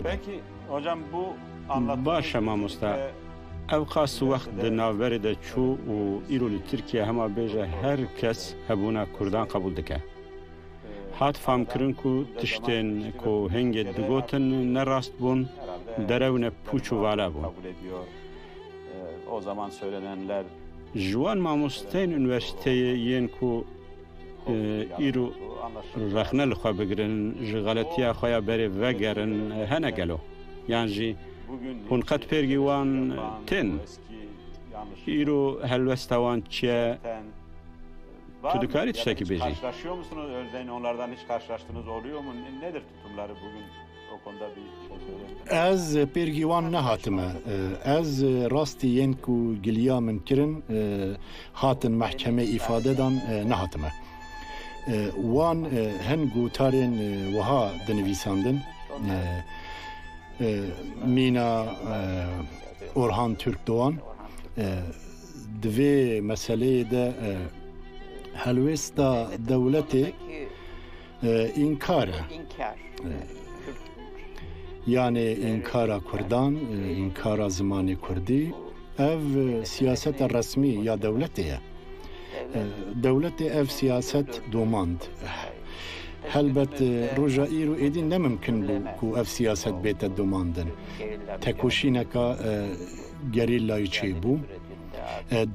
Peki hocam bu anlattığınız Başa mamosta ev khas vakt de navberi de çu u İroli Türkiye hema beje herkes hebuna Kurdan kabul dike. Hat fam kirin ku tişten ku henge digotin ne rast bun derevne puçu vala bun. kabul ediyor. O zaman söylenenler Juan mamosteyn üniversiteye yen ku İru رخنه لخوا بگرن جغالتی خوایا بری وگرن هنه گلو یعنی هون قد پرگیوان تن ایرو هلوستوان چه تو دکاری تشتکی بیجی karşılaşıyor musunuz? Örneğin onlardan hiç karşılaştığınız oluyor mu? Nedir tutumları bugün? O konuda bir şey söyleyin. Ez pergiwan nehatime. Ez rastî yên ku giliya min kirin hatin mahkeme ifadedan nehatime. Wan hin gutarên wiha dinivîsandin Mîna Orhan Türkdoğan divê meseleyê de helwesta dewletê inkar e. Yani inkara Kurdan, inkara zimanê Kurdî ev siyaseta resmî ya devletê ye. Devletê ev siyaset domand. Helbet roja îro êdî nemimkin bû ku ev siyaset bête domandin. Tekoşîneka gerîlayî çêbû.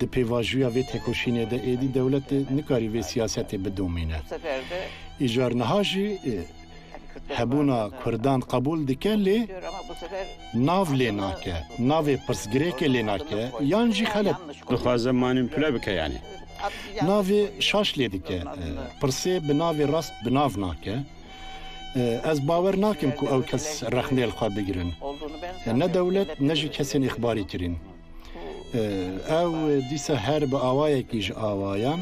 Di pêvajoya vê tekoşînê de êdî devletê nikarî vê siyasetê bidomîne. Îjar niha jî hebûna Kurdan qebûl dike lê nav lê nake, navê pirsgirêkê lê nake yan jî xelet dixwaze manipüle bike yani. Navê şaş lê dike, pirsê bi navê rast bi nav nake. Ez bawer nakim ku ew kes rexnê li xwe bigirin. Ne dewlet ne jî kesên îxbarî kirin. Ew dîsa her bi awayekî ji awayan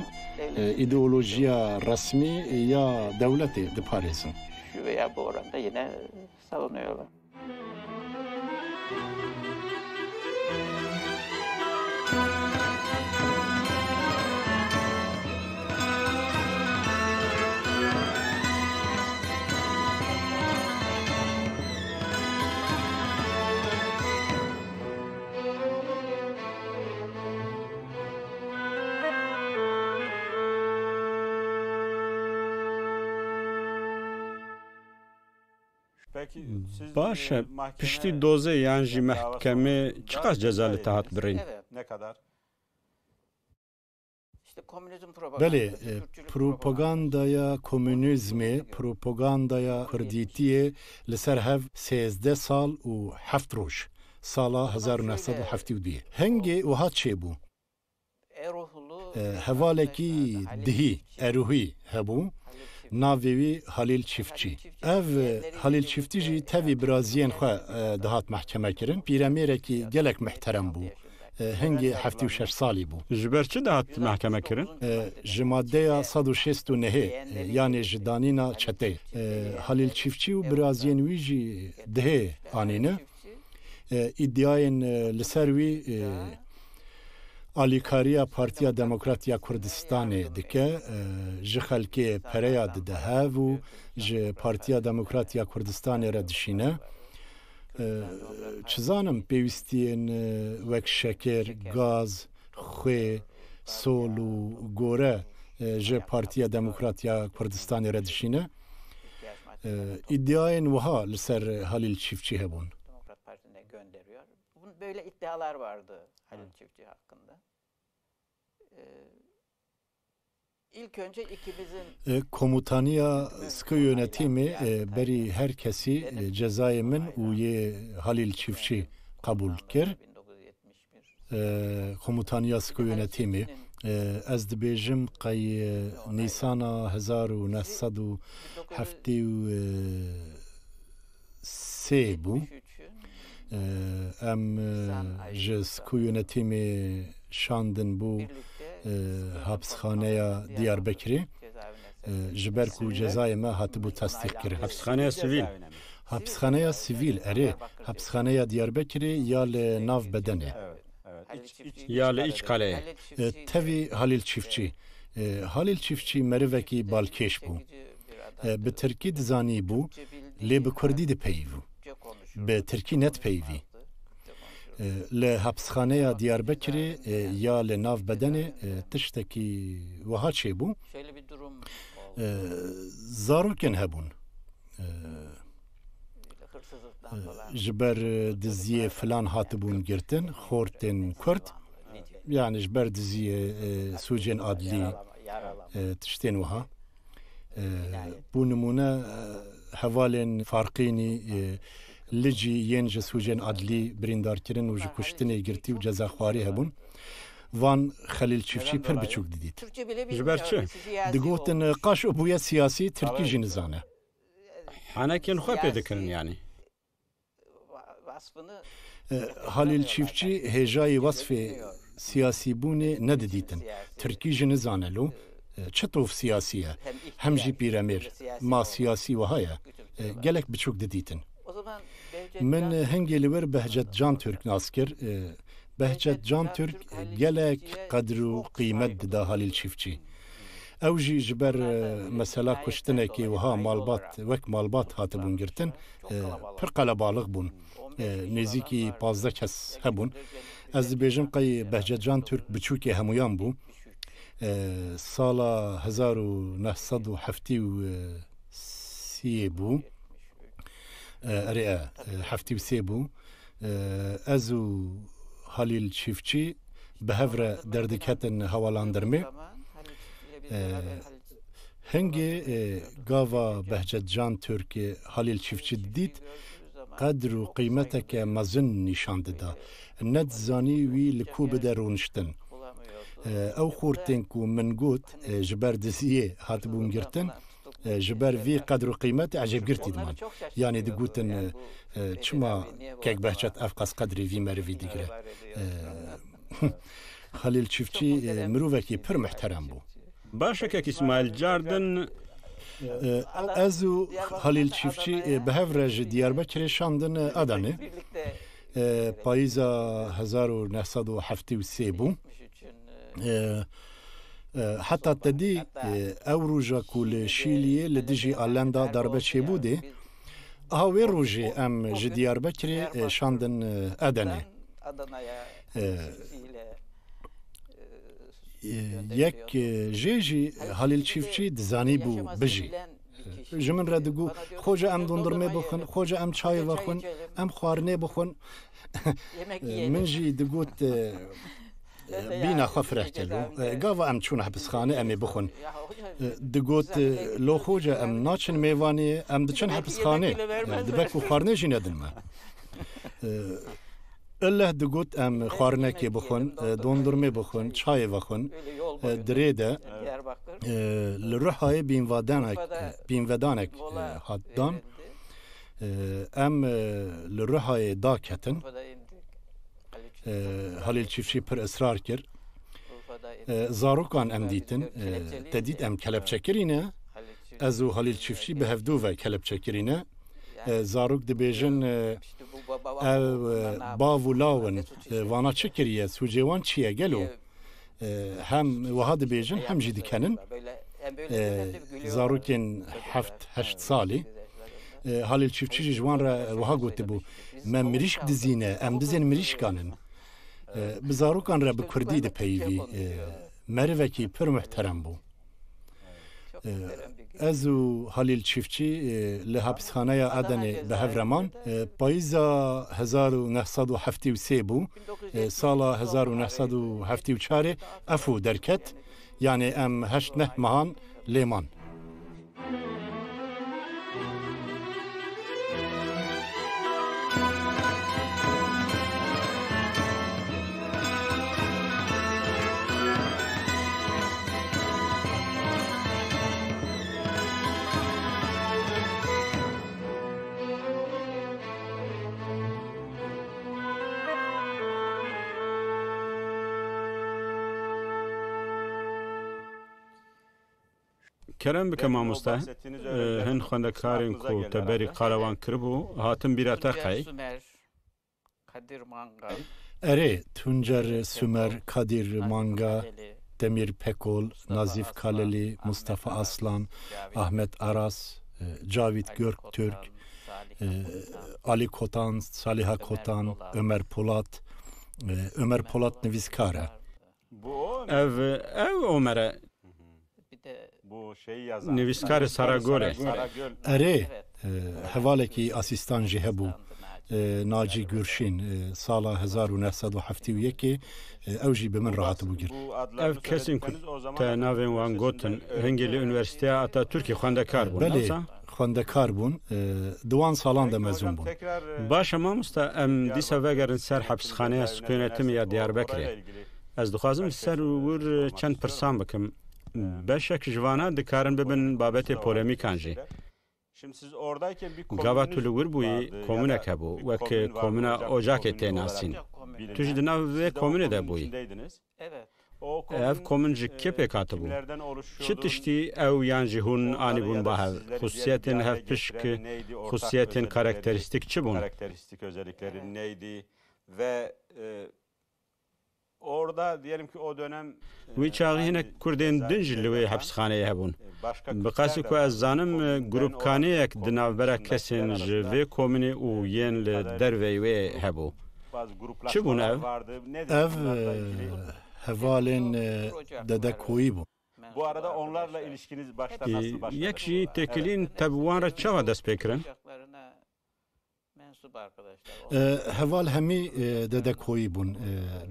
ideolojiya resmî ya devletê diparêzin. Şu veya bu oranda yine savunuyorlar. Başa pişti doze yani mahkeme çıkar cezalı tahat birin. Ne kadar? Belê propagandaya komünizmê, propagandaya Kurdîtiyê li ser hev 13 sal û 7 roj sala 1972. Hengê wiha çêbû. Hevalekî dihî erohî hebû. Navê wî Halil Çiftçi. Ev Halil Çiftçi jî tevî biraziyên xwe dihat mehkeme kirin. Pîremêrekî gelek mehterem bû. Hengê 76 salî bû. Ji ber çi dihat mehkeme kirin? Ji maddeya 169 yani ji danîna çetê. Halil Çiftçi û biraziyên wî jî dihê anîne. İddiayên li ser wî alîkariya Partiya Demokratiya Kurdistanê dike, ji xelkê pereya dide hev û ji Partiya Demokratiya Kurdistanê re dişîne. Çizanim pêwîstiyên wek şeker, gaz, xwê, sol û gore ji Partiya Demokratiya Kurdistanê re dişîne. İddiayên wiha li ser Halil Çiftçi hebûn. Demokrat Partisi'ne gönderiyor. Böyle iddialar vardı Halil Çiftçi hakkında. İlk önce ikimizin komutaniya sıkı yönetimi beri herkesi cezayı min û yê Halil Çiftçi kabul kir. Komutaniya sıkı yönetimi ez dibêjim qey Nîsana 1973 bû. ام جس کویونتیمی شاندن بو حبسخانه دیاربکری جبر کو جزای ما هاتبو تصدیق کرد. حبسخانه سیویل. حبسخانه سیویل اره حبسخانه دیاربکری یا لناو بدنه یا لإچ قلعه. تاوی هالیل چیفچی. هالیل چیفچی مروکی بالکش بو. به ترکی دزانی بو لی به کردی ده پیوو. به ترکی نت پیوی. ل حبسخانه دیاربکری یا لناو بدنه تشتکی وها چه بو زاروکن هبون جبر دزیه فلان هاتبون گرتن خورتن کرد yani جبر دزیه سوجن adli تشتین وها bu numune hevalên farqînî li cî yên ji sûcên adlî birîndarkirin û ji kuştinê girtî û cezaxwarî hebûn van Xelîl Çiftçî pir biçûk didît. Ji ber çi? Digotin qaş û bûye siyasî Tirkî jî nizane. Henekên xwe pê dikirin yani. Halil Çiftçî hêjayê wasfê siyasîbûnê nedidîtin. Tirkî jî nizane lo çitov siyasî ye. Hem jî pîremêr ma siyasî wiha ye. Gelek biçûk didîtin. Min hingê li wir Behçet Can Türk nas kir. Behçet Can Türk gelek qedr û qîmet dida Halil Çiftçî. Ew jî ji ber mesela kuştinekê wiha malbat wek malbat hatibûn girtin pir qelebalix bûn. Nêzîkî 15 kes hebûn. Ez dibêjim qey Behçet Can Türk biçûkê hemûyan bû. Sala 1973 bû. Erê heftî sê bû. Ez û Halil Çiftçî bi hev re derdiketin hewalandirmê. Hingê gava Behçet Can Türkê Halil Çiftçî didît qedr û qîmeteke mezin nîşan dida. Ne dizanî wî li ku bide rûniştin. Ew xurtên ku min got ji ber diziyê hatibûn girtin ji ber vê qedr û qîmetê ecêbgirtî diman. Yani digotin çima kek Behçet ev qas qedrê vî merivî digire. Halil Çiftçî mirovekî pir muhterem bû. Başekek İsmail Cardin ez û Halil Çiftçî bi hev re ji Diyarbekirê şandin Adanê. Payîza 1973 bû. Heta tedî ew roja ku li Şîliyê li dijî alenda darbe çêbû dê aha wê rojê em ji Diyarbekirê şandin Adanê. Yek jê jî Halil Çiftçî dizanî bû bijî. Ji min re digot xwe em dondurmê bixwin, xwe em çayê vexwin, em xwarinê bixwin. Min jî digot bîna xwe fireh kelo. Gava em çûne hebisxane em ê bixwin. Digot lo xwe em naçin mêvanê em diçin hebisxanê. Dibe ku xwarinê jî nedin me. Allah digot em xwarinekê bixwin, dondurmê bixwin, çayê vexwin. Dirê de li Rihayê bînvedanek hat dan. Em li Rihayê daketin. Halil Çiftçî pir ısrar kir. Zarokan em dîtin. Te dît em kelepçekirîne. Ez û Halil Çiftçî bi hevdû ve kelepçekirîne. Zarok dibêjin ev bav û lawin vana çi kiriye sûcê wan çi ye gelo hem wiha dibêjin hem jî dikenin zarokên 7-8 salî Halil Çiftçî ji wan re wiha gotibû me mirîşk dizîne em dizên mirîşkanin bi zarokan re bi Kurdî dipeyivî merivekî pir muhterem bû. Ez û Halil Çiftçî li hapsxaneya Adanê bi hev reman payîza 1973 bû sala 1974 efu derket yani em 8 mehan lêman. kerem bike mamosta hin xwendekarên ku te berî qalewan kiribû hatin bîrata qey. Sümer, Kadir Mangal, Erê Tuncer Sümer, Kadir Manga, Kaleli, Demir Pekol, Nazif Kaleli, Mustafa Aslan, Ahmet Aras, Cavit Göktürk, Ali Kotan, Saliha Kotan, Ömer Polat, Ömer Polat nivîskar e. Ev Omer'e bir de Bu şeyi yazan. nivîskarê Saragolê. Saragöl. Erê hevalekî asîstan jî hebû. Naci Gürşin sala 1971 ew jî bi min rahatibû gir. Bu adlarını Ev kesin ku söyledikleriniz o zaman te navên wan gotin hingê li Üniversiteya Atatürkê xwendekar bûn. Belê Nasa? xwendekar bûn, diwan salan de mezûn bûn. Baş e mamosta em dîsa vegerin ser hepsxaneya Sükunetî ya Diyarbekirê. Ez dixwazim ser wir çend pirsan bikim. Beşek ji vanan dikarin bibin babetê polemîkan jî. Şimdi siz oradayken bir Gava tu li wir vardı bûyî ya komûnek da hebû bir wek komün vardı, komûna Ocak Ocakê komünü tê olarak nasîn. bilinen. Tu ji di nav vê Siz de o komûnê de komünün bûyî. içindeydiniz. evet. O Ev komün ji kêpêk hatibû. kimlerden oluşuyordu? Çi tiştî ew yan jî hûn Onları anîbûn ya da bahev. sizleri Xusiyetên bir araya hevpişk, getiren neydi, ortak xusiyetên özellikleri, karakterîstik çi bûn? karakteristik özellikleri neydi ve orada diyelim ki o dönem Wî çaxî hinek Kurdên din jî li wê hepsxaneyê hebûn. Bi qasî ku ez zanim grupkaniyek di navbera kesên ji vê komûnê û yên li dervey wê hebû. Çi bûn ev? Ev hevalên dedekoyî bûn. Bu arada onlarla ilişkiniz başta nasıl başladı? Yek jî têkilîn te bi wan re çawa dest pê kirin? Ocaklarına mensup arkadaşlar. Heval hemî dedekoyî bûn.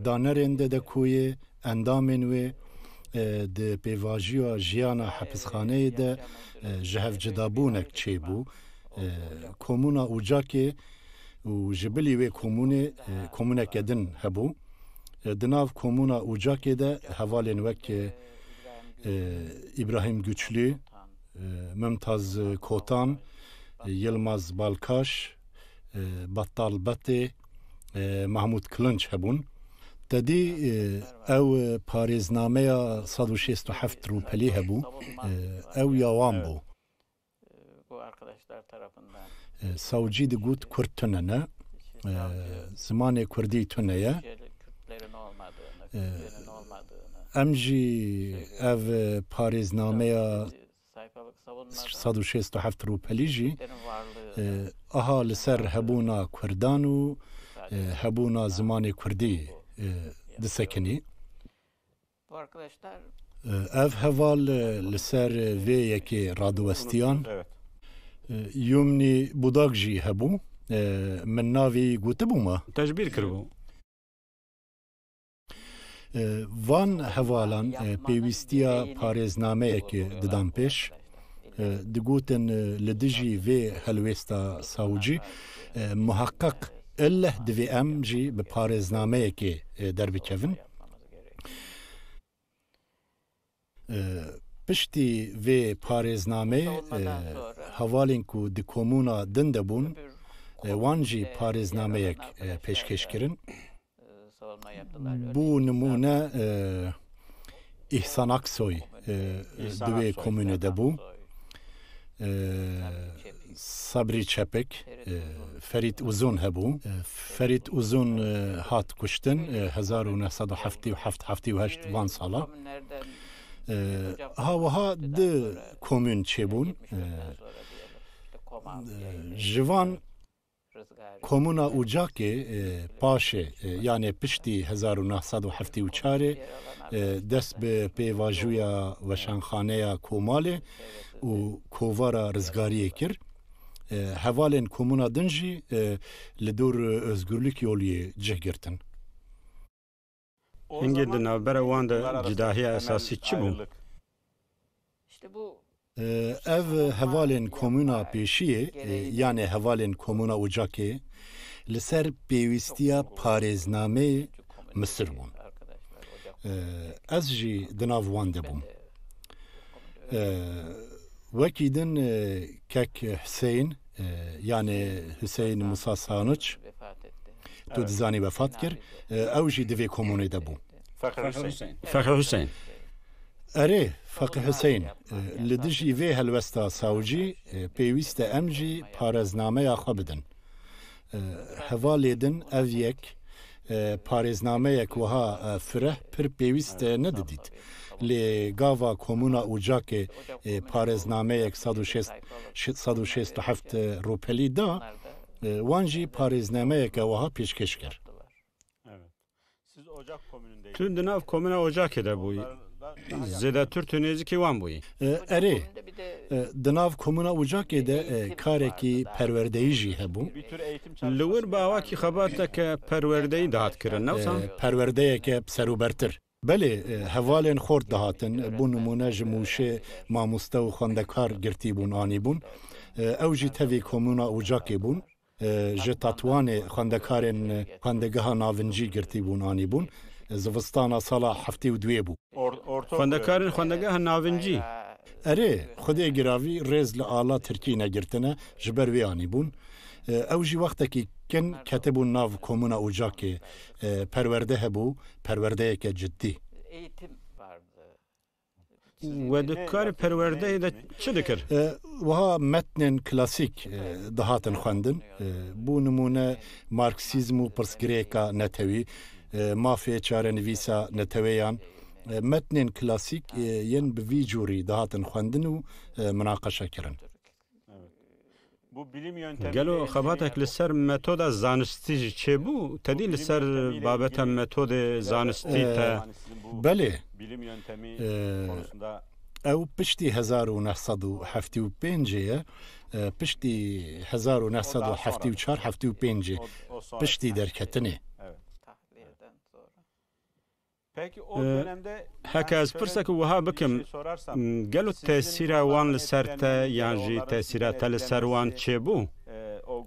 Danerên dedekoyê, endamên wê di pêvajiya jiyana hepsxaneyê de ji hevcidabûnek çêbû. Komûna Ocakê û ji bilî wê komûnê komûneke din hebû. Di nav komûna Ocakê de hevalên wek İbrahim Güçlü, Mümtaz Kotan, Yılmaz Balkaş, Battal Betê, Mahmud Kılınç hebûn. Tedî ew parêznameya 167 rûpelî hebû, ew ya wan bû. Bu arkadaşlar tarafından Sawcî digot Kurd tune ne, zimanê Kurdî tune ye. Kürtlerin olmadığını, Kürtlerin olmadığını, Em jî ev parêznameya sayfalık savunmadan 167 rûpelî jî Kürtlerin varlığı aha li ser hebûna Kurdan û hebûna zimanê Kurdî disekinî. bu arkadaşlar Ev heval li ser vê yekê radwestiyan Evet. yumnî budak jî hebû. Min navê gotibûma. Tecbîr kiribû. Van hevalan pêwîstiya parêznameyekê didan pêş. Digotin li dijî vê helwêsta Sawcî muhakkak illeh divê em jî bi parêznameyekê derbikevin. yapmamız gerekiyor. Piştî vê parêznamê hevalên ku di komûna din de bûn wan jî parêznameyek pêşkêş kirin. Savunma yaptılar. Bu nimûne İhsan Aksoy di wê komûnê de bû. Sabri Çepek, Ferit Uzun hebû. Ferit Uzun hat kuştin 1978 van sala. Hawaha di komün çêbûn. Ji van komûna Ocakê paşê yani piştî 1974 dest bi pêvajoya weşanxaneya Komalê û kovara rizgariyê kir. Hevalên komûna din jî li dor özgürlük yoliyê cih girtin. Hingê di navbera wan de cidahiya esasî çi bû? İşte bu Ev hevalên komûna pêşiyê yani hevalên komûna Ocakê li ser pêwîstiya parêznameyê Misir bûn. Ez jî di nav wan de bûm. Wekî din kek Hüseyin yani Hüseyin Musa Sanıç vefat etti. tu dizanî vefat kir. Ew jî di vê komûnê de bû. Fakir Hüseyin. Fexr Hüseyin. ئەرێ فەقی حسین li dijî vê helwesta sawcî pêwîst e em jî parêznameya xwe bidin. Heva lêdin ev yek parêznameyek wiha fireh pir pêwîst e nedidît. Lê gava komûna Ocakê parêznameyek 167 rûpelî da, wan jî parêznameyeke wiha pêşkêş kir. Siz Ocak Komünü'ndeydiniz. Tu di nav komuna Ocakê de bûyî. Zêdetir tu nêzîkî wan bûyî. Erê, Bir de di nav komûna Ocakê de karekî perwerdeyî jî hebû. Bir tür eğitim Li çalışması. wir bawakî xebateke perwerdeyî dahat kirin, newsan? Perwerdeyeke serûbertir. Belê hevalên xort dihatin, bû nimûne ji mûşê mamoste û xwendekar girtî bûn anî bûn. Ew jî tevê komûna Ocakê bûn. Ji tatwanê xwendekarên xwendegeha navincî girtî bûn anî bûn. Zivistana sala heftê û duê bû. Xwendekarên xwendegeha navincî. Erê, Xwedê giravî rêz li ala Tirkî negirtine ji ber wê anî bûn. Ew jî wextekî kin ketibûn nav komûna Ocakê perwerde hebû, perwerdeyeke ciddî. eğitim vardı. We di karê perwerdeyê de çi dikir? Wiha metnên klasîk dihatin xwendin. Bû nimûne Marksîzm û pirsgirêka netewî, mafê çarenivîsa netewêyan. Metnên klasîk yên bi vî cûrî dihatin xwendin û minaqeşe kirin. Bu bilim yöntemi. Gelo xebatek li ser metoda zanistî jî çêbû? Tedî li ser babeta metodê zanistî te Belê, bilim yöntemi konusunda ew piştî 1975 ye, piştî 1974-75 piştî derketinê. Tahliyeden sonra. Peki o dönemde heke ez pirsek wiha bikim gelo tesîra wan li ser te yan jî tesîra te li ser wan çêbû?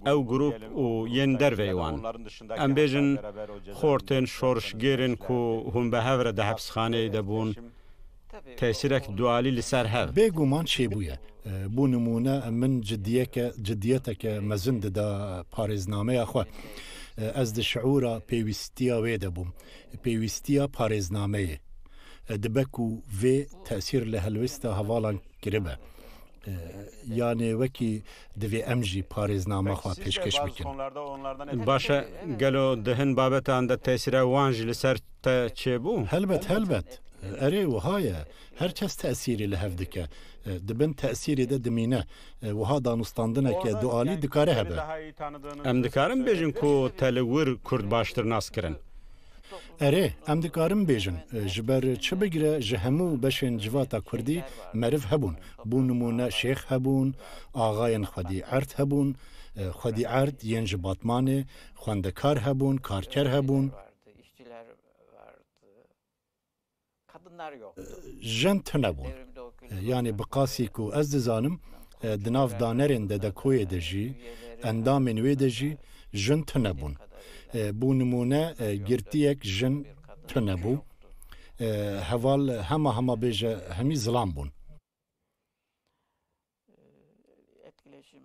Ew grup û yên derveyê wan. Em bêjin xortên şorşgêrên ku hûn bi hev re di hepsxaneyê de bûn, Tabii tesîrek dualî li ser hev. Bêguman çêbûye. Bû nimûne min ciddiyeteke mezin dida parêznameya xwe. Ez di şiûra pêwîstiya wê de bûm. Pêwîstiya parêznameyê. Dibe ku vê tesîr li helwesta hevalan kiribe. Yani wekî divê em jî parêznama xwe pêşkêş bikin. Baş e gelo di hin babetan de tesîra wan jî li ser te çêbû? Helbet. Erê wiha ye. Herkes tesîrê li hev dike. Dibin tesîrê de dimîne. Wiha danûstandineke dualî dikare hebe. Em dikarin bêjin ku te li wir Kurd baştir nas kirin. Erê, em dikarin bêjin. Ji ber çi bigire ji hemû beşên civata Kurdî meriv hebûn. Bû nimûne şêx hebûn, axayên Xwedî Erd hebûn, Xwedî Erd yên ji Batmanê, xwendekar hebûn, karker hebûn. vardı, işçiler vardı. Kadınlar yoktu. Jin tune bûn. Devrimde o kültür Yani bi qasî ku ez dizanim di nav danerên Dedekoyê de jî, endamên wê de jî jin tune bûn. Bû nimûne girtiyek jin tune bû. Heval hema bêje hemî zilam bûn. etkileşim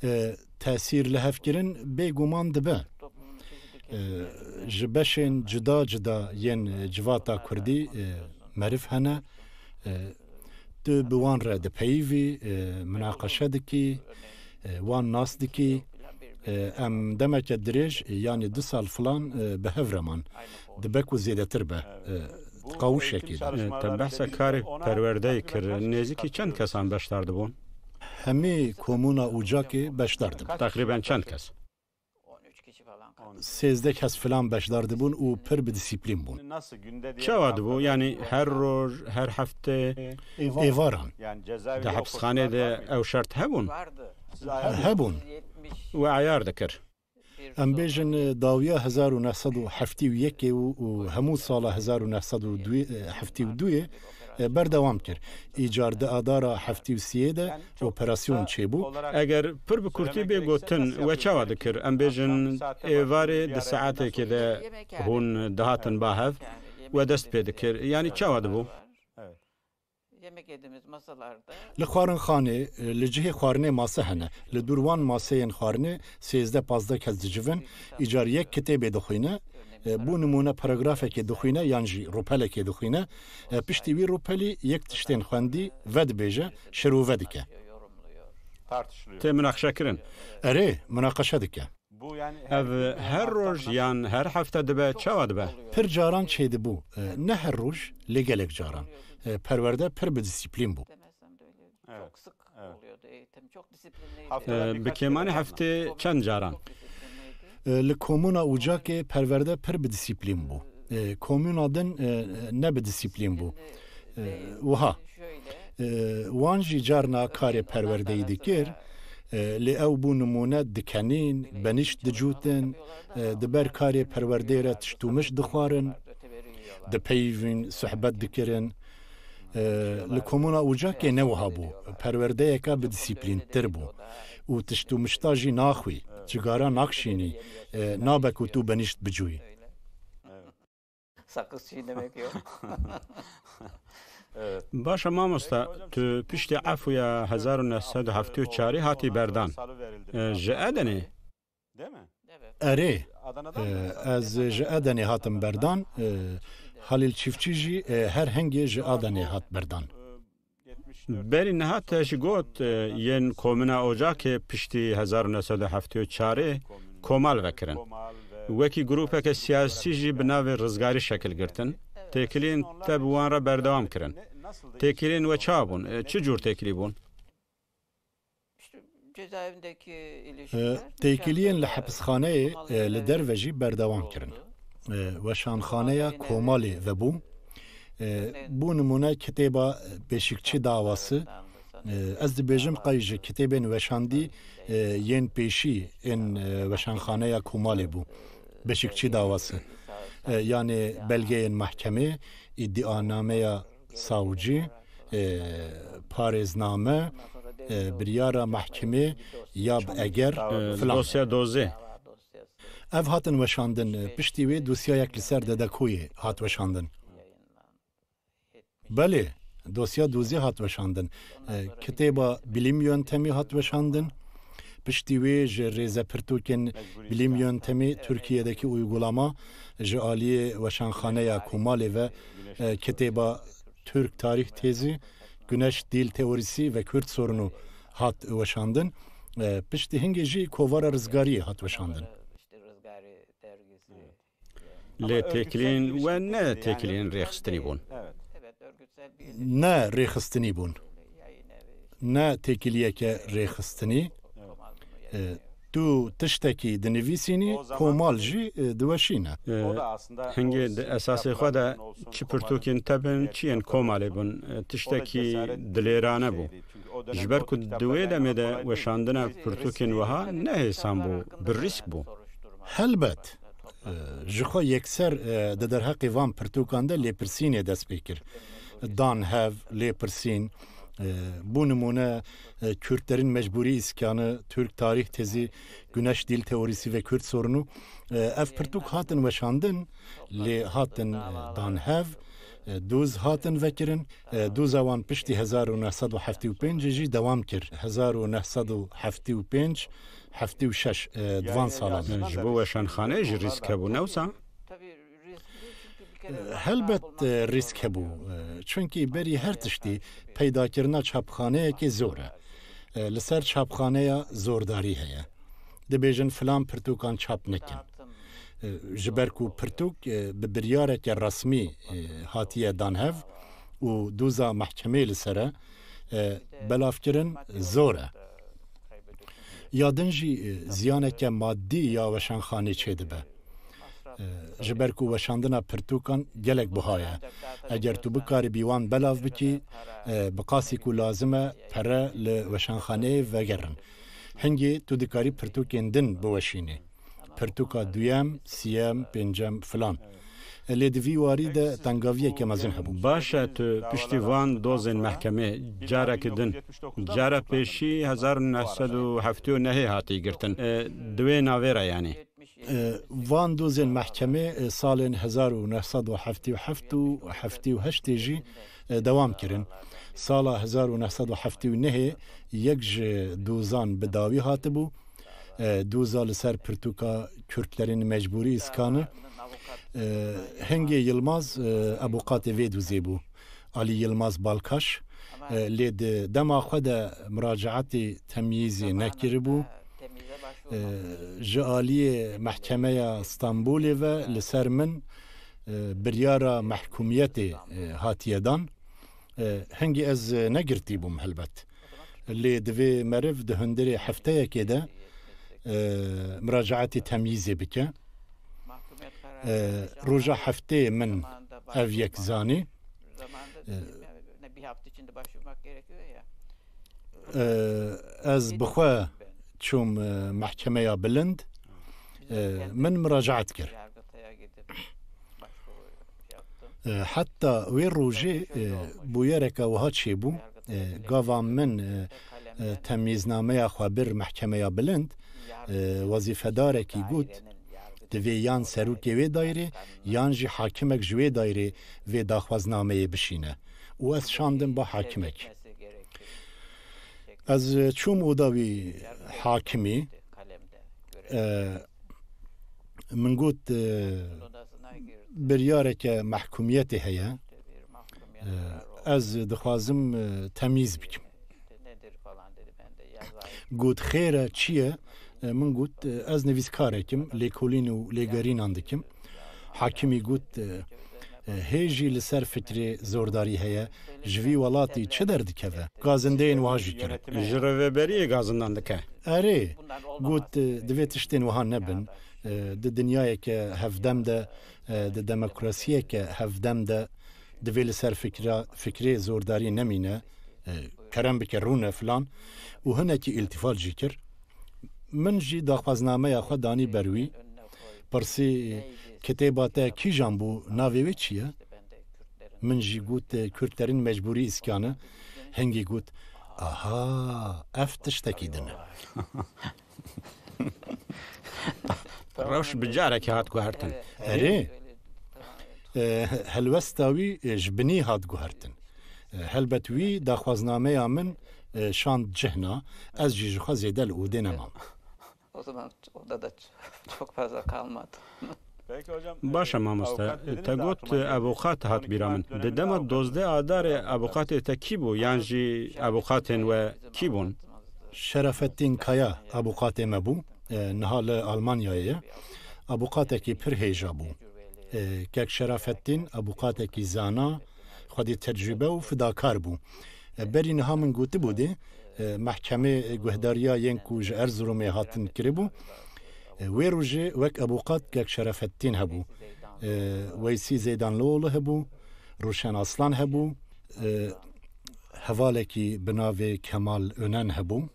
elbette Tesîr li hevkirin bêguman dibe. toplumun çeşitli Ji beşên cida yên civata Kurdî meriv hene. Tu bi wan re dipeyivî, minaqeşe dikî, wan nas dikî. Em demeke dirêj yanî 2 sal filan bi hev reman. Dibe ku zêdetir be. Qawuşekê de. Te behsa karê perwerdeyê kir. Nêzîkî çend kesan beşdar dibûn? Hemê komûna Ocakê beşdar dibûn. Takriben çend kes? 13 kişi falan kaldı. 13 kes filan beşdar dibûn û pir bi disîplîn bûn. Nasıl günde diye Çawa dibû? Yani her roj, her hefte Êvaran. yani cezaevi di hepsxanê de ew şert hebûn Vardı. Hebûn. 70 û eyar dikir. Em bêjin dawiya 1971 û hemû sala 1972 berdewam kir. Îcar di adara 73 de operasyon çêbû. Eger pir bi kurtî bê gotin we çawa dikir? Em bêjin êvarê di saetekê de hûn dihatin bahev we dest pê dikir. Yani çawa dibû? yemek yediğimiz masalarda لخوارن خانه لجهه خارنه ماسه هنه لدوروان ماسه خارنه 13-15 کس دجون ایجار یک کتاب دخوینه بو نمونه پاراگرافه که دخوینه یانجی روپله که دخوینه پشتی وی روپلی یک تشتین خواندی ود بیجه شروع ودکه yorumluyor. Tartışılıyor. Te münaqşe kirin. اره مناقشه دکه Bu yani Ev her roj yan her hafta dibe çawa dibe. پر جاران چه دی بو نه هر روز لگلک جاران پرورده پر به دیسیپلین بو Demezsem de öyle Evet, çok sık evet. oluyordu eğitim. Çok disiplinliydi. Haftada Bi kemani hafte çend caran. Çok disiplinliydi. لکومونا اوجا که پرورده پر به دیسیپلین بو کومونا دن نه به دیسیپلین بو وها Şöyle وانجی جارنا کار پرورده ای دکر لی او بو نمونه دکنین بنیش دجوتن دبر کار پرورده را تشتومش دخوارن öteberi yiyorlar. دپیوین صحبت دکرن لکومونا اوجا که نوها بو پرورده یکا به دیسیپلین تر بو و تشتومشتا جی ناخوی چگارا ناکشینی نابک و تو بنیشت بجوی Sakız çiğnemek yok. evet. Başa mamosta tu pişti afuya 1974 hati berdan. Salı verildi. Ji edeni Değil mi? Evet. اره Adana'dan mı? از ج ادنی هاتم بردان خلیل چیفچی جی هر هنگی ج ادنی هات بردان 74. beri nehat ji got yen komuna ocak pişti 1974 komal vekirin. Komal ve Wekî grupeke siyasî jî bi navê rizgarî şekil girtin. Têkiliyên te bi wan re berdewam kirin. nasıldı? Têkiliyên we ça bûn? Çi cûr têkilî bûn? İşte cezaevindeki ilişkiler. تیکلیین لحبسخانه لدروجی بردوام کرن وشانخانه کومالی و بو بو نمونه کتابا بشکچی دعواسی از دبیجم قایج کتابین وشاندی ین پیشی این وشانخانه کومالی بو بشکچی دعواسی yani belgeyen mahkeme iddianame savcı parezname biryara mahkeme yab eger filan Dosya doze. ev hatin veşandın pişti ve dosyayek li ser dedekoyê hat veşandın belê dosya dozî hat veşandın kitêba bilim yöntemî hat veşandın piştî wê ji rêzepirtûkên bilim yöntemî Türkiye'deki uygulama ji aliyê weşanxaneya Komalê ve kitêba Türk tarih tezi Güneş dil teorisi ve Kürt sorunu hat weşandın piştî hingê jî kovara rizgariyê hat weşandın İşte Rızgari dergisi. Lê têkiliyên we ne têkiliyên rêxistinî bûn. Evet. Evet, örgütsel bir ne rêxistinî bûn yayın evi. ne têkiliyeke rêxistinî Komal bunu yayın. tu tiştekî dinivîsînî Komal jî diweşîne O da aslında Hingê di esasê xwe de çi pirtûkên te bin çiyên komalê bûn tiştekî dilêrane bû. Ji ber ku di wê demê de weşandina pirtûkên wiha ne hêsan bû, bi rîsk bû. helbet ji xwe yekser di derheqê van pirtûkan de lêpirsînê dest pê kir dan hev lêpirsîn bu numune Kürtlerin mecburi iskanı, Türk tarih tezi, Güneş dil teorisi ve Kürt sorunu ev pirtûk hatin weşandin lê hatin danhev دوز هاتن vekirin دوز awan piştî 1975 jî dewam kir 1975 76 divan salan Ji bo weşanxaneyê jî rîsk hebû newsa? Tabii riskli çünkü bir kere helbet risk hebû çünkü berî her tiştî peydakirina çapxaneyekê zor e li ser çapxaneya zordarî heye dibêjin filan pirtûkan çap nekin ji ber ku pirtûk bi biryareke resmî hatiye danhev û doza mehkemê li ser e belavkirin zor e ya din jî ziyaneke maddî ya weşanxanê çêdibe ji ber ku weşandina pirtûkan gelek buha ye eger tu bikarî bîwan belav bikî bi qasî ku lazim e pere li weşanxaneyê vegerin hingê tu dikarî pirtûkên din biweşînî pirtûka duyem, siyem, pêncem filan lê di vî warî de tengaviyeke mezin hebû Baş e tu piştî van dozên mehkemê carekî din. Cara pêşî 1979 hatî girtin. Di wê navê re yanî. van dozên mehkemê salên 1977 û 78 jî dewam kirin سالا 1979 یک دوزان بداوی هاتبو دوزا لسر پرتوکا کürtlerin mecburi iskanı Hengi Yılmaz abukat ve duzebu Ali Yılmaz Balkaş led dema xwede müracaati temyizi nekiribu ji aliye mahkemeya İstanbul'e ve liser min biryara mahkumiyeti hatiyedan hengi ez negirtibum helbet li divê meriv di hundirê hefteyekê de müracaati temyizi bike roja heftê min ev yek zanî bir hafta içinde başvurmak gerekiyor ya. Ez bixwe çûm mahkemeya bilind min müracaat kir. Yargıtay'a gidip başvuru yaptım. Hatta wê rojê bûyereka wiha çêbû gava min temyîznameya xwe bir mahkemeya bilind wazîfedarekî got divê yan serokê wê daîrê yan jî hakimek ji wê daîrê vê daxwaznameyê bişîne û ez şandim ba hakimek. Ez çûm oda wî hakimî min got biryareke mahkumiyetê heye ez dixwazim temyîz bikim. Got xêr e çi ye min got ez nivîskarekim lêkolîn û lêgerînan dikim. Hakimî got hêjî li ser fikrê zordarî heye ji vî welatî çi derdikeve gazindeyên wiha jî kirin. Ji rêveberiyê gazindan dike. Erê got divê tiştên wiha nebin di dinyayeke hevdem de di demokrasiyeke hevdem de divê li ser fikrê zordarî nemîne kerem bike rûne filan û hinekî îltifat jî kir. Min jî daxwaznameya xwe danî ber wî pirsî kitêba te kîjan bû navê wê çi ye? Min jî got Kürtlerin mecburî iskanı hengî got aha ev tiştekî din e. Rewş bi carekê hat guhertin. Erê helwesta wî ji binî hat guhertin. Helbet wî daxwaznameya min şand cihna ez jî ji xwe zêde li odê nemam. O zaman odada çok fazla kalmadı. Peki hocam. Başa mamoste. Te got avukat hat bîra min. Di dema 12 adarê avukatê te kî bû yan jî avukatên we kî bûn? Şerefettin Kaya avukatê me bû niha li Almanyayê ye. Avukatekî pir hêja bû. Kek Şerefettin avukatekî zana xwedî tecrübe û fidakar bû. Berî niha min gotibû dê mahkemê guhdariya yên ku ji Erzurumê hatin kiribû wê rojê wek avukat kek Şerefettin hebû. Weysî Zeydanlıoğlu hebû, Ruşen Aslan hebû, hevalekî bi navê Kemal Önen hebû,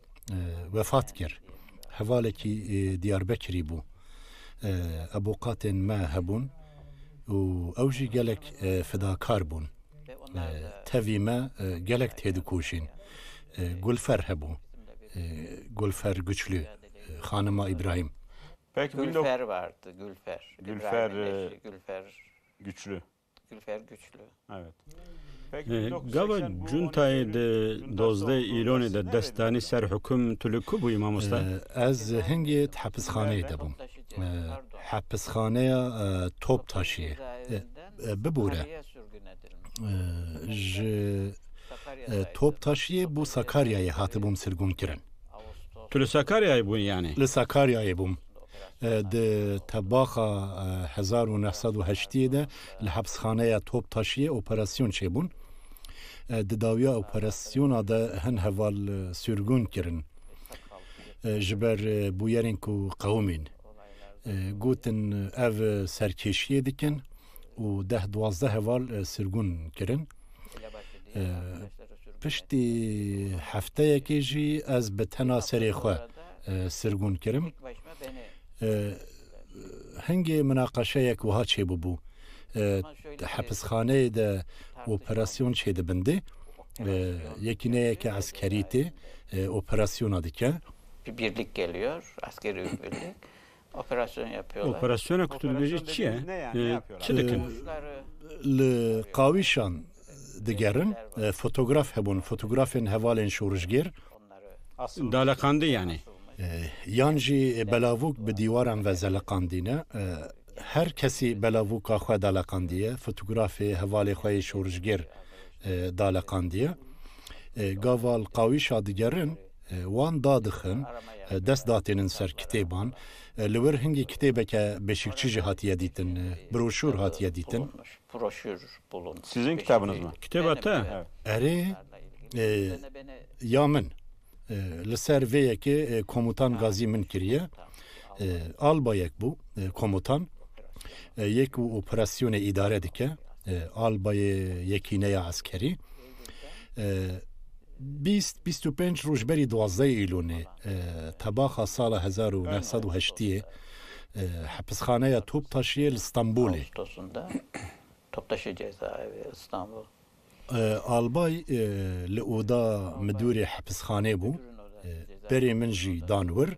vefat kir. Hevalekî Diyarbekirî bû. Avukatên me hebûn û ew jî gelek fidakar bûn. Tevî me gelek tê dikoşîn. Gulfer hebû. Gulfer Güçlü, Hanıma İbrahim. Peki Gülfer vardı, Gülfer. Gülfer, Gülfer güçlü. Gülfer Güçlü. Evet. Peki Gava cuntayê di 12 îlonê de destanî ser hukm tulukû bûyî mamoste? Ez hingê hepizxaneyê de bûm. Hepizxaneya Toptaşê bibûre. Ji Toptaşê bû Sakaryayê hatibûm sirgûn kirin. Tu li Sakaryayê bûyî yanî? Li Sakaryayê bûm. Di tebaxa 1980 de li hepizxaneya Toptaşê operasyon çêbûn. Di dawiya operasyona de hin heval sürgûn kirin ji ber bûyerên ku qewmên. Gotin ev serkêşiyê dikin û 10-12 heval sirgûn kirin. Piştî hefteyekê jî ez bi tena serê xwe sirgûn kirim. Hingê münaqeşeyek wiha çêbûbû. Hepizxaneyê de operasyon çêdibindê yekîneyeke askerî tê operasyona dike. Bir birlik geliyor, askeri bir birlik. Operasyon yapıyorlar. Operasyona kutulbêjî çi ye? Çi dikin? Li qawîşan digerin fotoğraf hebun, fotoğrafın hevalên şorjgir, Asıl Dalakandı yani. yan jî belavûk bi dîwaran ve zelekandîne. Her kesî belavûka xwe dalekandiye, fotoğrafê hevalê xwe yê şorjgir dalekandiye. Gaval qawîşa digerin, wan dadixin, dest datênin ser kitêban. Li wir hingî kitêbeke beşikçî jî hatiye dîtin, broşûr hatiye dîtin. Bulunmuş, broşür bulunmuş. Sizin kitabınız mı? Kitebata. Erê ya min li ser vê yekê komutan gazî min kiriye. Albayek bû komutan. Yek û operasyonê îdare dike. Albayê yekîneya eskerî. 25 rojberî 12 îlûnê tebaxa sala 1980 hapishxaneya Toptaşiye li İstanbulê. Ağustos'unda Toptaşı cezaevi İstanbul. Albay li oda müdürê hapishxanê bû. Berê min jî dan wir.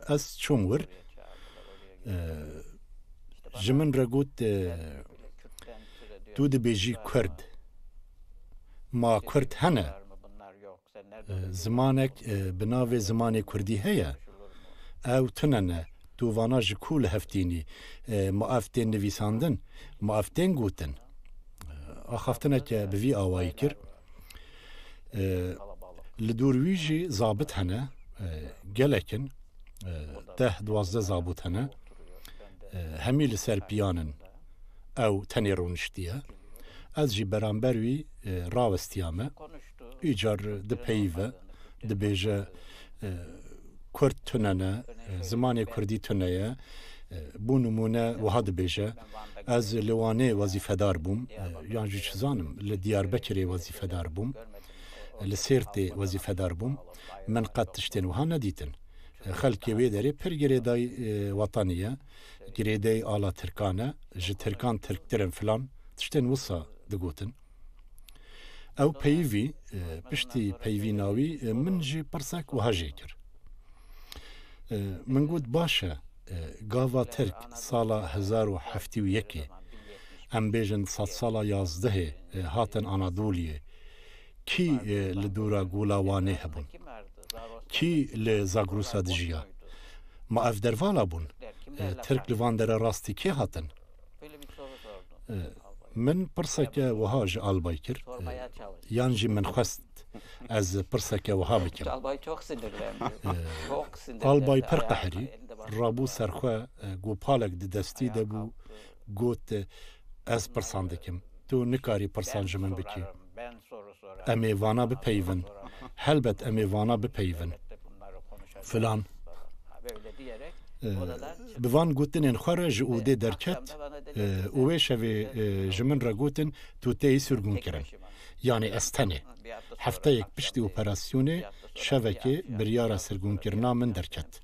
Ez çûm wir. Ji min re got tu dibêjî Kurd. Ma Kurd hene. Zimanek bi navê zimanê Kurdî heye. Ew tunene tu vana ji ku li heftînî muaftên nivîsandin, muaftên gotin. Axaftineke bi vî awayî kir. Li dûr wî jî zabit hene, gelekin, 10-12 zabût hene. Hemî li ser piyanin ew tenê rûniştiye. Ez jî beramber wî rawestiya me. Îcar dipeyve, dibêje Kurd tunene, zimanê Kurdî tuneye. Bu numune wiha dibêje. Ez li Wanê wezîfedar bûm, yan jî çizanim li Diyarbekirê wezîfedar bûm, li Sêrtê wezîfedar bûm. Min qet tiştên wiha nedîtin. Xelkê wê derê pir girêdayî wetanî ye, girêdayî ala Tirkan e, ji Tirkan Tirktirin filan tiştên wisa digotin. Ew peyivî, piştî peyvîna wî min jî pirsek wiha jê kir. Min got baş e, gava Tirk sala 1971 em bêjin sed sala 11 hatin Anadoliyê. Kî li dûra Gola Wanê hebûn? Kî li Zagrusa dijiya? Ma ev dervala bûn? Tirk li van dere rastî kê hatin? Min pirseke wiha ji albay kir. Yan jî min xwest ez pirseke wiha bikim. Albay çok sinirlendi. Çok sinirlendi. Albay pir qeherî, rabû serxwe gopalek di destî de bû got ez pirsan dikim. Tu nikarî pirsan ji min bikî. Em ê vana bipeyvin. Helbet em ê vana bipeyvin. Filan. Bi van gotinên xwe re ji odê derket û wê şevê ji min re gotin tu teyî sürgûn kirin. Yani ez tenê. Hefteyek piştî operasyonê şevekê biryara sirgûnkirina min derket.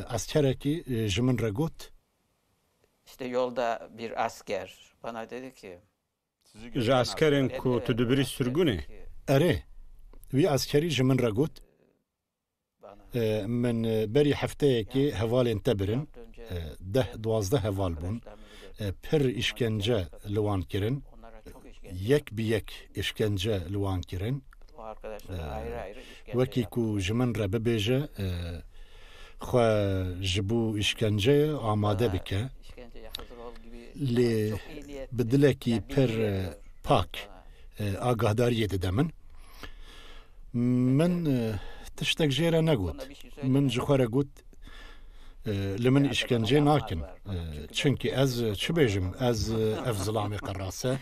Askerekî ji min re got. İşte yolda bir asker bana dedi ki Ji askerên ku tu dibirî sürgûnê. Erê, wî askerî ji min re got. Min berî hefteyekê hevalên te birin. 10-12 heval bûn. Pir işkence li wan kirin. Yek bi yek işkence li wan kirin. Wekî ku ji min re bibêje xwe ji bo işkenceyê amade bike. Lê bi dilekî pir pak agahdariyê dide min. Min tiştek jê re negot. Min ji xwe re got li min işkence nakin. Çünkü ez çi bêjim, ez ev zilamê qerase.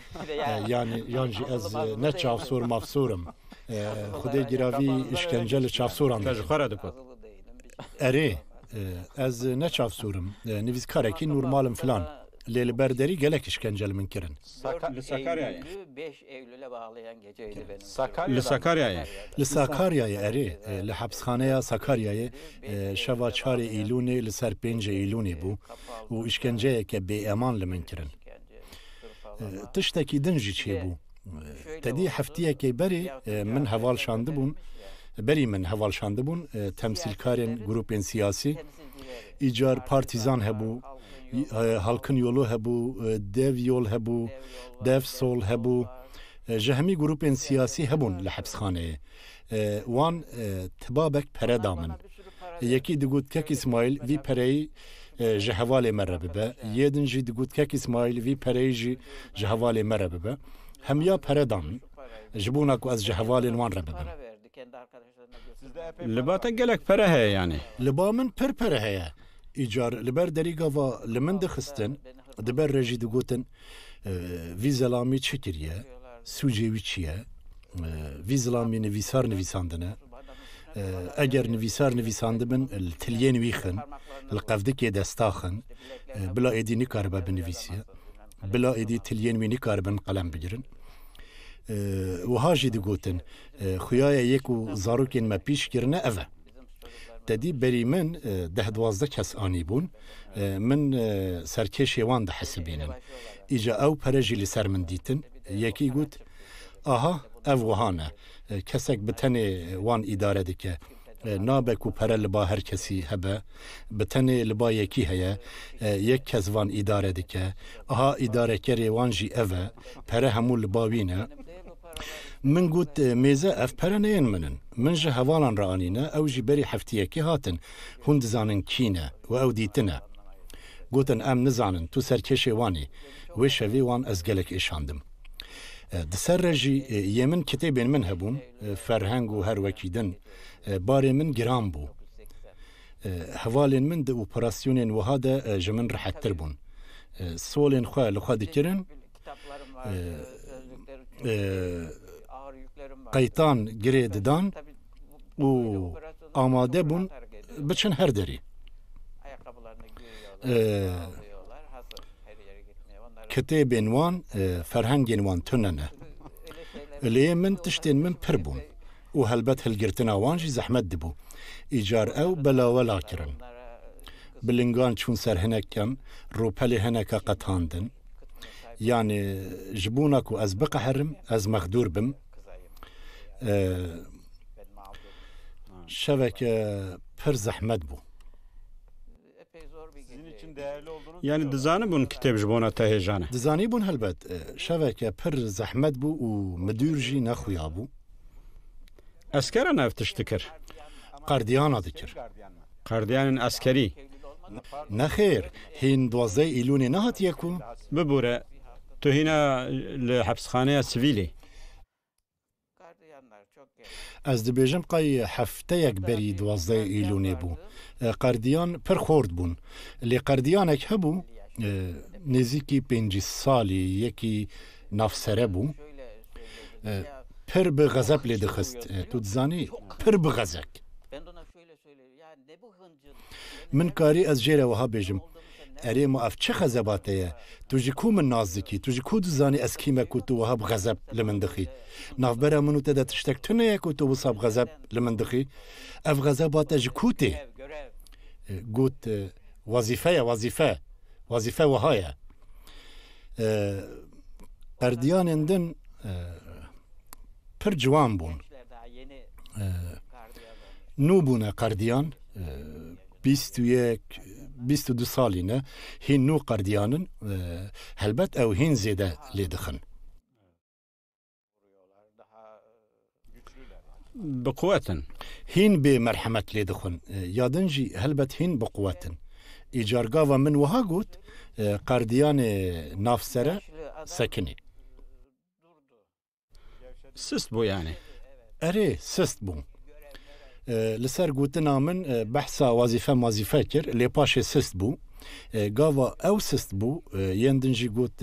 Yani yan jî ez ne çavsor mafsorim. Xwedê giravî işkence li çavsoran Te ji xwe re dikot. Erê, ez ne çavsorim. Nivîskarekî normalim filan. Lê li ber derî gelek işkence li min kirin. 5 Eylül'e bağlayan geceydi benim. Li Sakaryayê. Li Sakaryayê erê, li hapsxaneya Sakaryayê şeva 4 Îlûnê li ser 5 Îlûnê bû û işkenceyeke bêeman li min kirin. Tiştekî din jî çêbû. Tedî heftiyekê berê min heval şandibûn, berî min heval şandibûn temsîlkarên grupên siyasî, îcar partîzan hebû, halkın yolu hebu, dev yol hebu, dev sol hebu. جهمی گروپین سیاسی هبون لحبسخانه وان تبابک پره دامن یکی دگوت کک اسماعیل وی پرهی جهوال مربه به یدن جی دگوت کک اسماعیل وی پرهی جی جهوال مربه به همیا پره دامن جبوناکو از جهوال وان ربه به لباتا گلک پره هه یعنی لبا من پره هیا ایجار لبر دریگا و لمن دخستن دبر رجی دگوتن وی زلامی چکریه سوجیوی چیه وی زلامی نویسار نویساندنه اگر نویسار نویسانده بن التلیه نویخن القفدکی دستاخن بلا ایدی نکاربه بنویسیه بلا ایدی تلیه نوی نکاربن قلم بگیرن و هاجی دی گوتن خویای یکو زاروکین ما پیش گرنه اوه تدی بری من 10-12 کس آنی بون من سرکشی وان ده حسبینن ایجا او پرجی لسر من دیتن یکی گوت آها او وهانه کسک بتنه وان اداره دکه نابک و پره لبا هر کسی هبه بتنه لبا یکی هیا یک کس وان اداره دکه آها اداره کری وان جی اوه پره همون لباوینه من گوت میزه اف پره نین من جه هوالان رانینه او جی بری هفتیه که هاتن هند زانن کینه و او دیتنه گوتن ام نزانن تو سرکشی وانی و شوی وان از گلک ایشاندم دسر رجی یمن کتابین من هبون فرهنگ و هر وکیدن باری من گرام بو هوالین من ده اپراسیونین وها ده جمن راحت تر بون سولین خواه لخواه دکرن قیتان گره ددان و آماده بون بچن هر دری کتابین وان فرهنگین وان تننه لیه من تشتین من پر بون و هلبت هلگرتنا وانجی زحمت دبو ایجار او بلا ولا کرن بلنگان چون سر هنکن روپلی هنکا قطاندن یعنی جبوناکو از بقهرم از مخدور بم شبکه پر زحمت بو یعنی دزانه بون کتاب جبونا تهجانه دزانی بون هلبت شبکه پر زحمت بو و مدور جی نخویا بو اسکره نفتشتکر قردیانا دکر قردیان اسکری نخیر هین 12 ایلونی نهات یکو ببوره تو هنا لحبسخانه سویلی از دبیجم قای هفته یک بری 12 ایلونی بو قردیان پر خورد بون لی قردیانک هبو نزیکی 5 سالی یکی نافسره بو پر به غضب لی دخست تو دزانی پر به غضب من کاری از جیره وها بیجم اری ما اف چه غضباته تو جی کو من نازکی تو جی کو دزانی از کیمه کو تو وها بغضب لمن دخی ناف برا منو تدا تشتک تنه یکو تو وصاب غضب لمن دخی اف غضباته جی کوتی گوت وظیفه وهایه قردیان اندن پر جوان بون نو بونه قردیان 22 سالینه هین نو قردیانن هلبت او هین زیده لیدخن بقوتن هین به مرحمت لیدخن یادنجی هلبت هین بقوتن ایجارگا و من وها گوت قردیان نافسره سکنی سست بو یعنی اره سست بو لسر گوتنا من بحثا وظیفه کر لی پاش سست بو گاوا او سست بو یندنجی گوت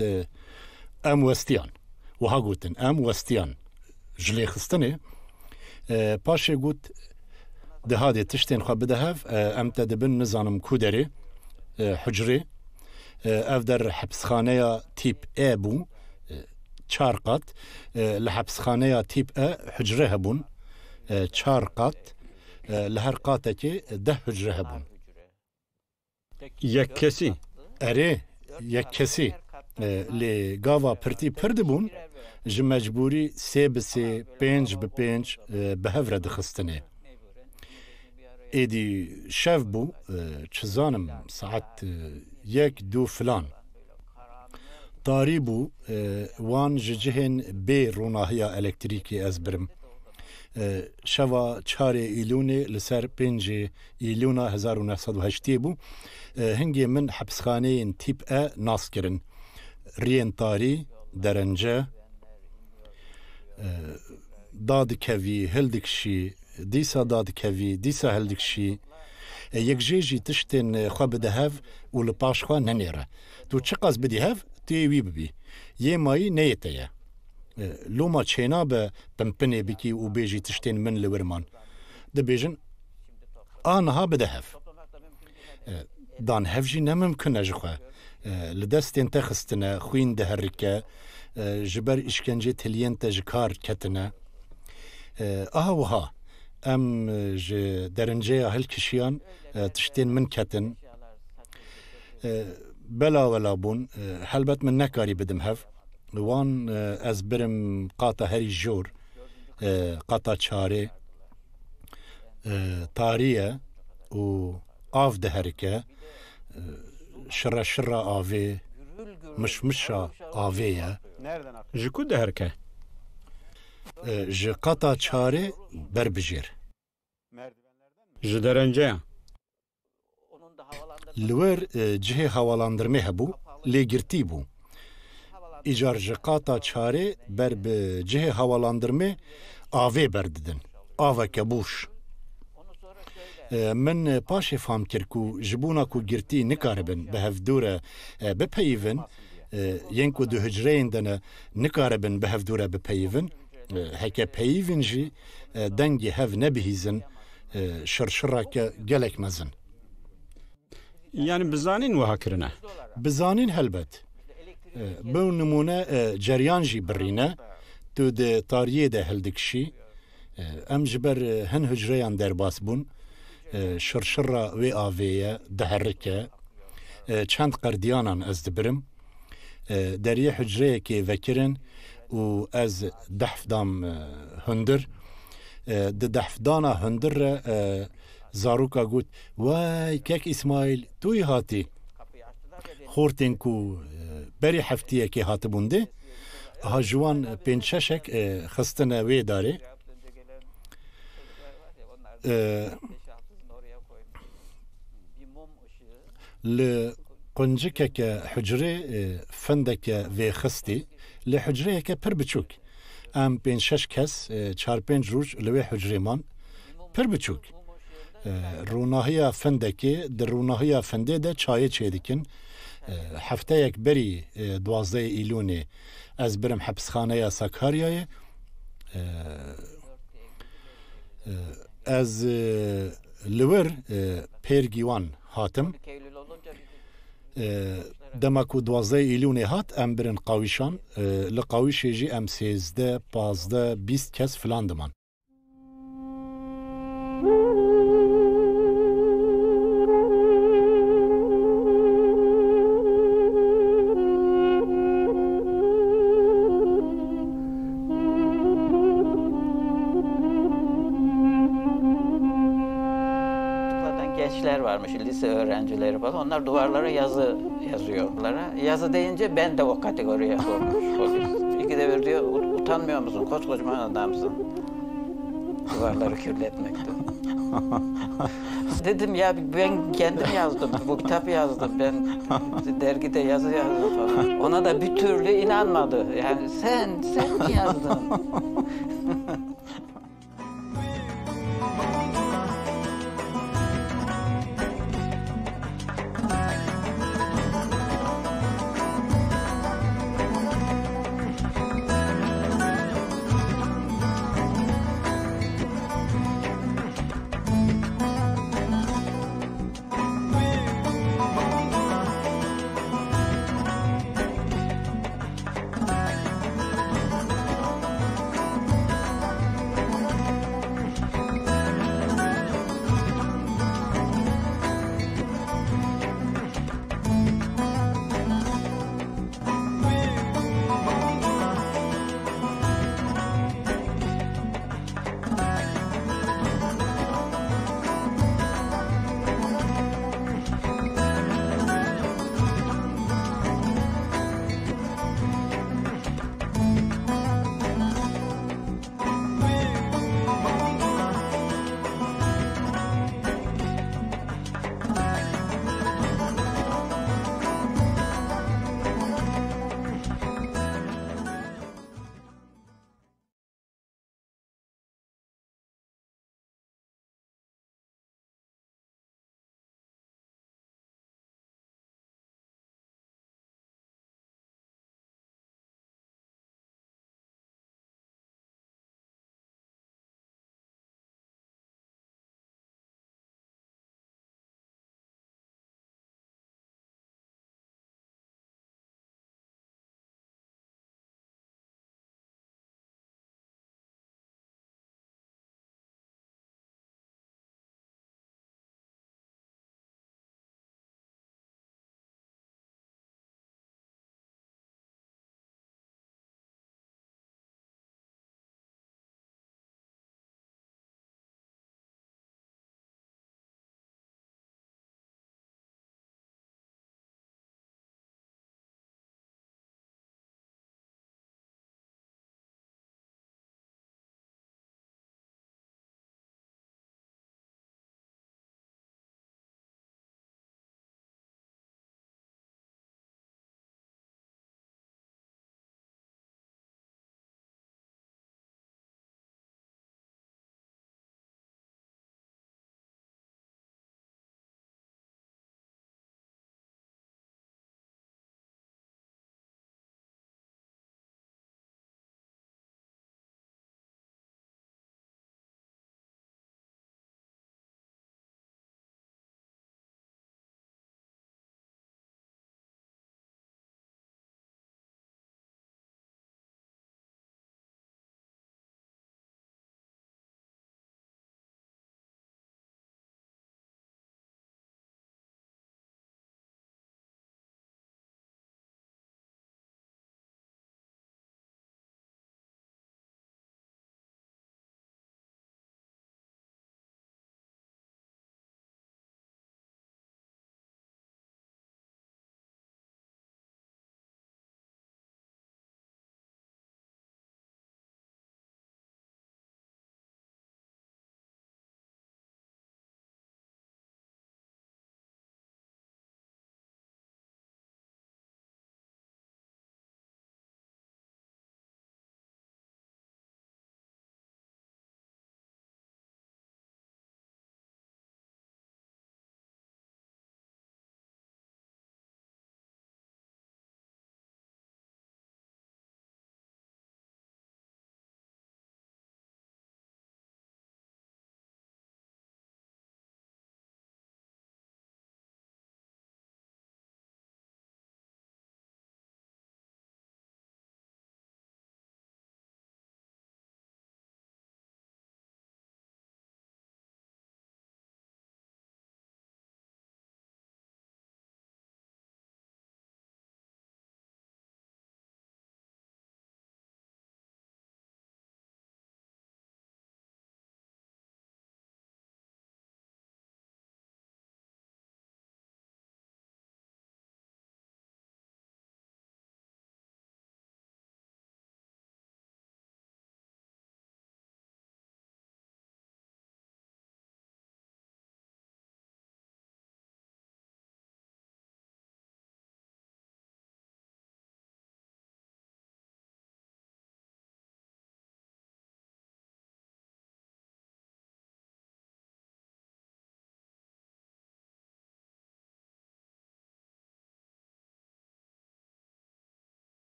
ام وستیان وها گوتن ام وستیان جلی خستنه پاش گوت ده هادی تشتین خواه بدهف ام تدبن نزانم کودری حجری اف در حبسخانه تیپ ای بو 4 قط لحبسخانه تیپ ای حجره هبون 4 قط لهر قاتکی 10 حجره هبون یک کسی اره یک کسی لی گاوا پرتی پرد بون جه مجبوری 3 به 3 5 به 5 به هفره دخستنه ایدی شف بو چزانم ساعت 1-2 فلان تاری بو وان جهن بی روناهیا الکتریکی از برم شوا 4 ایلونه لسر 5 ایلونا 1908 بو هنگی من حبسخانه تیپ ا ناس کرن رین تاری درنجه داد کوی هلدکشی دیسا داد کوی دیسا هلدکشی یک جیجی تشتن خواه بده هف و لپاش خواه ننیره تو چه قاس بدی هف تیوی ببی یه مایی نیته یه لوما چینا به پمپنه بکی و بیجی تشتین من لورمان ده بیجن آنها بده هف دان هف جی نممکنه جخواه لدستین تخستنه خوین ده هرکه جبر اشکنجه تلین تجکار کتنه وها ام درنجه هل کشیان تشتین من کتن بلا ولا بون حلبت من نکاری بدم هف وان از برم قاطع هری جور قاطع چاره تاریه و آف ده هرکه شرا آوه مشا آوه جکو ده هرکه ji qata çare berbijêr. Ji derence Li wer cihê hewalandırmê hebû, lêgirtî bû. Îcar ji qata çare ber bi cihê hewalandırmê avê berdidin. Aveke bûş. Min paşê fam kir ku ji bûna ku girtî nikaribin bi hevdûre bipeyivin, yên ku di hicreyên de ne nikaribin bi hevdûre bipeyivin, heke peyivin jî dengê hev nebihîzin şirşirake gelek mezin. yani bizanîn wiha kirine Bizanîn helbet. Bi nimûne ceryan jî birîne tu di tariyê de hildikişî em ji ber hin hicreyan derbas bûn şirşira wê avêye diherike çend qerdiyanan ez dibirim deriyê hicreyekê vekirin û ez dehfdam hundir di dehfdana hundir re zaroka got vay kek İsmail tu yî hatî xortên ku berî heftiyekê hatibûn de ha ji wan pênc şeşek xistine wê darê li quncikeke hicrê fendeke vê xistî li hicreyeke pir biçûk em pênc şeş kes 4-5 rûj li wê hicrêman pir biçûk rûnahiya fendekê di rûnahiya fendê de çayê çêdikin hefteyek berî 12 îlûnê ez birim hepsxaneya Sakaryayê ez li wir pêrgîwan hatim dema ku 12 îlûnê hat em birin qawîşan li qawîşê jî em 13, 15, 20 kes filan diman. Gençler varmış, lise öğrencileri falan. Onlar duvarlara yazı yazıyorlar. Yazı deyince ben de o kategoriye sormuş. İkide bir diyor, utanmıyor musun? Koskocaman adamsın. Duvarları kirletmekte. Dedim ya ben kendim yazdım, bu kitap yazdım, ben dergide yazı yazdım falan. Ona da bir türlü inanmadı. Yani sen mi yazdın?